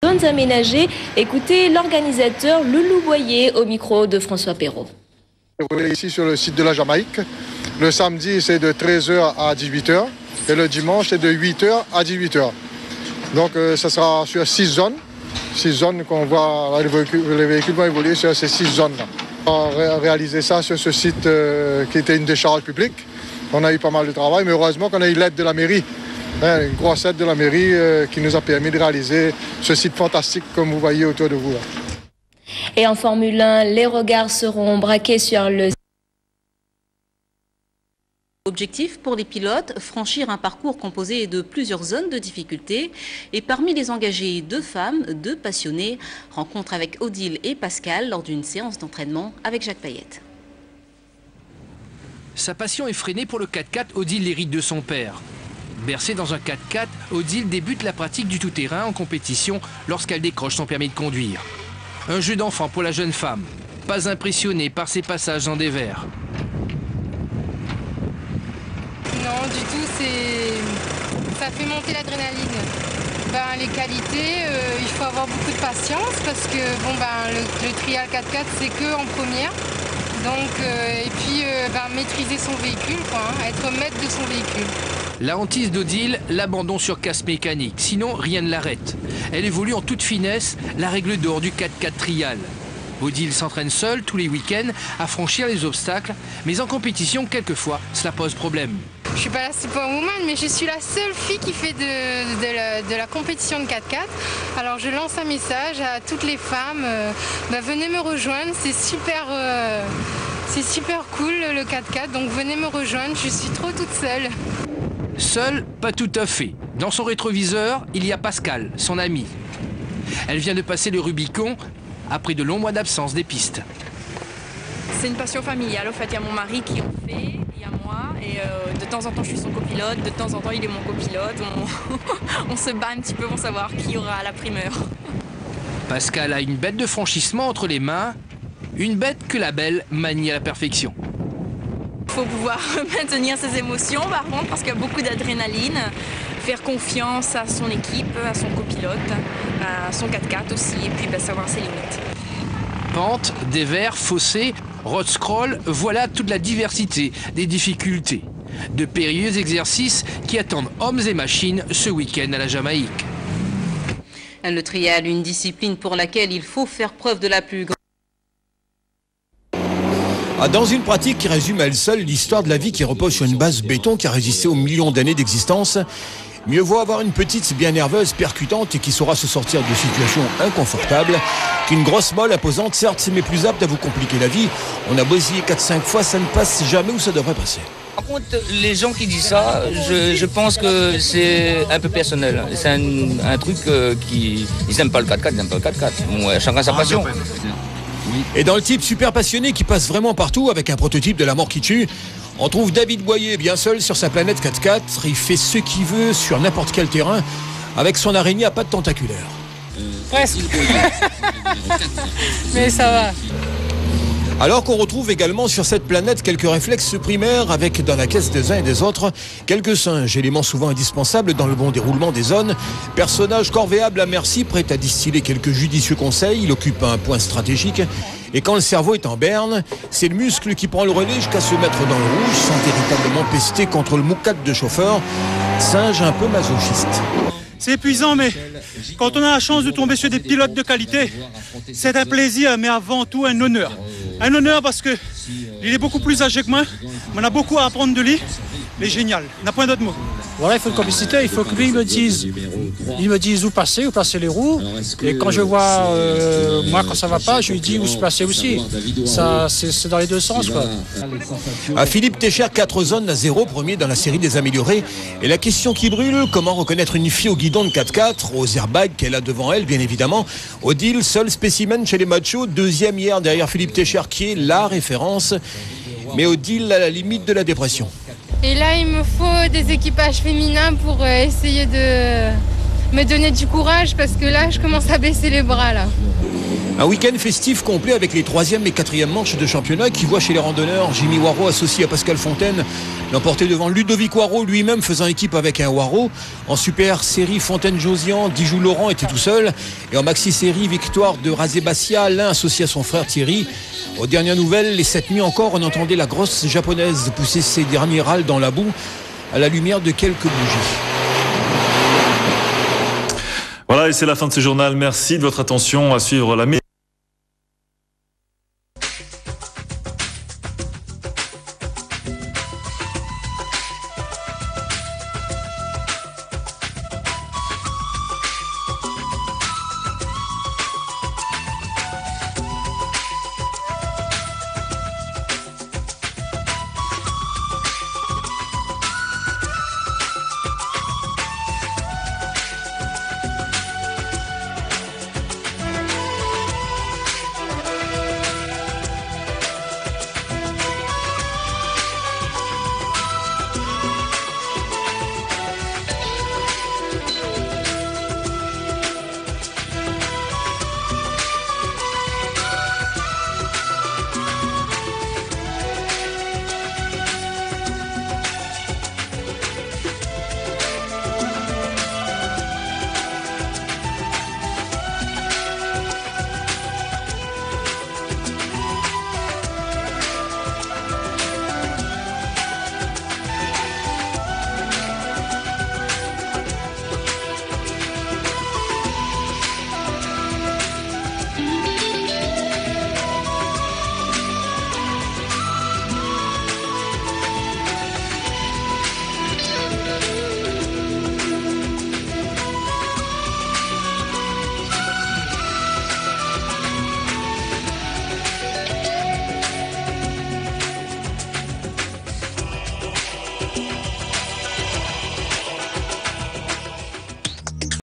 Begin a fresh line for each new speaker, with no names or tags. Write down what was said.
zones aménagées. Écoutez l'organisateur Loulou Boyer au micro de François Perrault.
On est ici sur le site de la Jamaïque. Le samedi, c'est de 13h à 18h et le dimanche, c'est de 8h à 18h. Donc, ça sera sur 6 zones. 6 zones qu'on voit, les véhicules vont évoluer sur ces 6 zones-là. On a réalisé ça sur ce site qui était une décharge publique. On a eu pas mal de travail, mais heureusement qu'on a eu l'aide de la mairie. Une grosse aide de la mairie qui nous a permis de réaliser ce site fantastique comme vous voyez autour de vous. Là.
Et en Formule 1, les regards seront braqués sur le...
Objectif pour les pilotes, franchir un parcours composé de plusieurs zones de difficulté. Et parmi les engagés, 2 femmes, 2 passionnés. Rencontre avec Odile et Pascal lors d'une séance d'entraînement avec Jacques Payette.
Sa passion effrénée pour le 4x4, Odile l'hérite de son père. Bercée dans un 4x4, Odile débute la pratique du tout-terrain en compétition lorsqu'elle décroche son permis de conduire. Un jeu d'enfant pour la jeune femme, pas impressionnée par ses passages dans des verres.
Non, du tout, ça fait monter l'adrénaline. Les qualités, il faut avoir beaucoup de patience parce que le trial 4x4, c'est que en première. Donc, et puis maîtriser son véhicule, être maître de son véhicule.
La hantise d'Odile, l'abandon sur casse mécanique, sinon rien ne l'arrête. Elle évolue en toute finesse, la règle d'or du 4x4 trial. Odile s'entraîne seule tous les week-ends à franchir les obstacles, mais en compétition, quelquefois, cela pose problème.
Je suis pas la superwoman, mais je suis la seule fille qui fait de la compétition de 4x4. Alors je lance un message à toutes les femmes, venez me rejoindre, c'est super cool le 4x4, donc venez me rejoindre, je suis trop toute seule.
Seule, pas tout à fait. Dans son rétroviseur, il y a Pascal, son amie. Elle vient de passer le Rubicon après de longs mois d'absence des pistes.
C'est une passion familiale. En fait, il y a mon mari qui en fait, il y a moi, et de temps en temps je suis son copilote, de temps en temps il est mon copilote. On se bat un petit peu pour savoir qui aura la primeur.
Pascal a une bête de franchissement entre les mains, une bête que la belle manie à la perfection.
Il faut pouvoir maintenir ses émotions par contre parce qu'il y a beaucoup d'adrénaline, faire confiance à son équipe, à son copilote, à son 4x4 aussi, et puis savoir ses limites.
Pente, dévers, fossés, road scroll, voilà toute la diversité des difficultés. De périlleux exercices qui attendent hommes et machines ce week-end à la Jamaïque.
Le trial, une discipline pour laquelle il faut faire preuve de la plus grande.
Dans une pratique qui résume à elle seule l'histoire de la vie qui repose sur une base béton qui a résisté aux millions d'années d'existence, mieux vaut avoir une petite bien nerveuse, percutante et qui saura se sortir de situations inconfortables qu'une grosse molle imposante, certes, mais plus apte à vous compliquer la vie. On a beau essayer 4-5 fois, ça ne passe jamais où ça devrait passer.
Par contre, les gens qui disent ça, je pense que c'est un peu personnel. C'est un truc qui... Ils n'aiment pas le 4x4, ils n'aiment pas le 4x4. Bon, chacun sa passion.
Et dans le type super passionné qui passe vraiment partout avec un prototype de la mort qui tue, on trouve David Boyer bien seul sur sa planète 4x4. Il fait ce qu'il veut sur n'importe quel terrain avec son araignée à pattes tentaculaires.
Presque. Mais ça va.
Alors qu'on retrouve également sur cette planète quelques réflexes primaires avec dans la caisse des uns et des autres quelques singes, éléments souvent indispensables dans le bon déroulement des zones. Personnage corvéable à merci, prêt à distiller quelques judicieux conseils, il occupe un point stratégique. Et quand le cerveau est en berne, c'est le muscle qui prend le relais jusqu'à se mettre dans le rouge sans véritablement pester contre le moukat de chauffeur. Singe un peu masochiste.
C'est épuisant, mais quand on a la chance de tomber sur des pilotes de qualité, c'est un plaisir, mais avant tout un honneur. Un honneur parce qu'il est beaucoup plus âgé que moi, on a beaucoup à apprendre de lui, mais génial, on n'a point d'autre mot.
Voilà, il faut une complicité, il faut que lui me dise où passer les roues. Et quand je vois, moi quand ça va pas, je lui dis où se placer aussi. Ça, c'est dans les deux sens, quoi.
À Philippe Técher, 4 zones à 0, premier dans la série des améliorés. Et la question qui brûle, comment reconnaître une fille au guidon de 4x4, aux airbags qu'elle a devant elle, bien évidemment. Odile, seul spécimen chez les machos, deuxième hier derrière Philippe Técher, qui est la référence. Mais Odile à la limite de la dépression.
Et là, il me faut des équipages féminins pour essayer de me donner du courage parce que là, je commence à baisser les bras là.
Un week-end festif complet avec les 3e et 4e manches de championnat qui voit chez les randonneurs Jimmy Waro associé à Pascal Fontaine l'emporter devant Ludovic Waro, lui-même faisant équipe avec un Waro. En super série, Fontaine-Josian, Dijou Laurent était tout seul. Et en maxi série, victoire de Razé Bassia, l'un associé à son frère Thierry. Aux dernières nouvelles, les 7 nuits encore, on entendait la grosse japonaise pousser ses derniers râles dans la boue à la lumière de quelques bougies.
Voilà, et c'est la fin de ce journal. Merci de votre attention. À suivre la